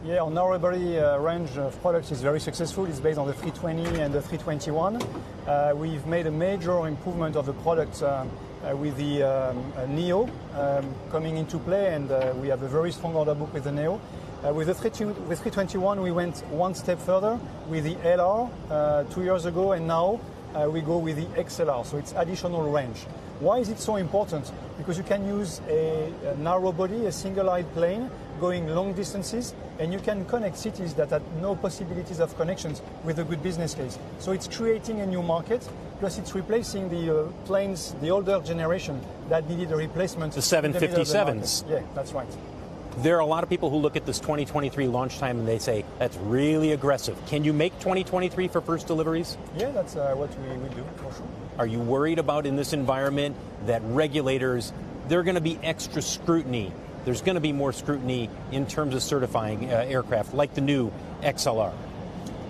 Yeah, our narrow-body range of products is very successful. It's based on the 320 and the 321. We've made a major improvement of the product with the Neo coming into play, and we have a very strong order book with the Neo. With 321, we went one step further with the LR 2 years ago, and now we go with the XLR, so it's additional range. Why is it so important? Because you can use a narrow body, a single-aisle plane, going long distances, and you can connect cities that had no possibilities of connections with a good business case. So it's creating a new market, plus it's replacing the planes, the older generation that needed a replacement. The 757s. Yeah, that's right. There are a lot of people who look at this 2023 launch time and they say, that's really aggressive. Can you make 2023 for first deliveries? Yeah, that's what we will do, for sure. Are you worried about in this environment that regulators, they're going to be extra scrutiny? There's going to be more scrutiny in terms of certifying aircraft, like the new XLR.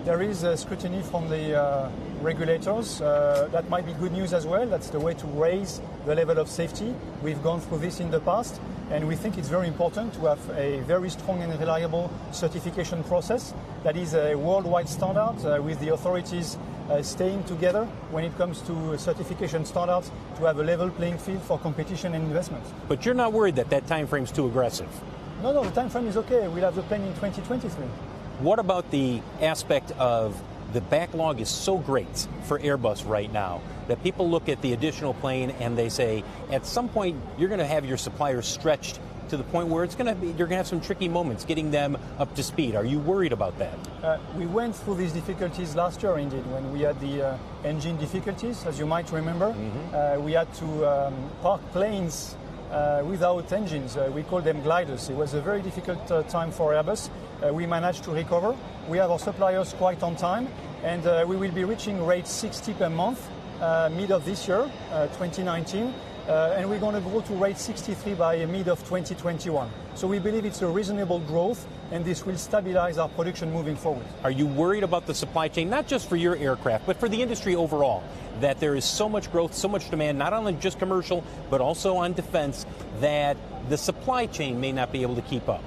There is scrutiny from the regulators. That might be good news as well. That's the way to raise the level of safety. We've gone through this in the past, and we think it's very important to have a very strong and reliable certification process that is a worldwide standard with the authorities staying together when it comes to certification standards to have a level playing field for competition and investment. But you're not worried that that time frame's too aggressive? No, the time frame is okay. We'll have the plane in 2023. What about the aspect of the backlog is so great for Airbus right now that people look at the additional plane and they say, at some point, you're going to have your suppliers stretched to the point where you're going to have some tricky moments getting them up to speed. Are you worried about that? We went through these difficulties last year, indeed, when we had the engine difficulties, as you might remember. We had to park planes without engines. We call them gliders. It was a very difficult time for Airbus. We managed to recover. We have our suppliers quite on time, and we will be reaching rate 60 per month mid of this year, 2019. And we're going to go to rate 63 by mid of 2021. So we believe it's a reasonable growth, and this will stabilize our production moving forward. Are you worried about the supply chain, not just for your aircraft, but for the industry overall, that there is so much growth, so much demand, not only just commercial, but also on defense, that the supply chain may not be able to keep up?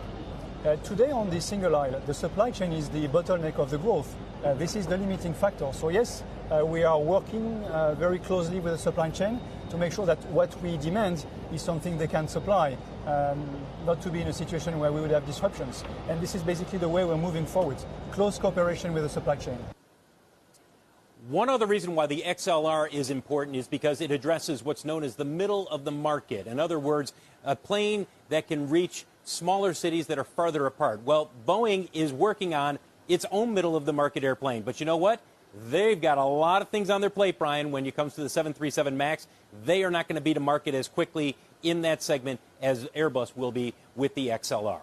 Today on the single aisle, the supply chain is the bottleneck of the growth. This is the limiting factor. So yes, we are working very closely with the supply chain to make sure that what we demand is something they can supply, not to be in a situation where we would have disruptions. And this is basically the way we're moving forward, close cooperation with the supply chain. One other reason why the XLR is important is because it addresses what's known as the middle of the market. In other words, a plane that can reach smaller cities that are farther apart. Well, Boeing is working on its own middle of the market airplane. But you know what? They've got a lot of things on their plate, Brian, when it comes to the 737 MAX. They are not going to be to market as quickly in that segment as Airbus will be with the XLR.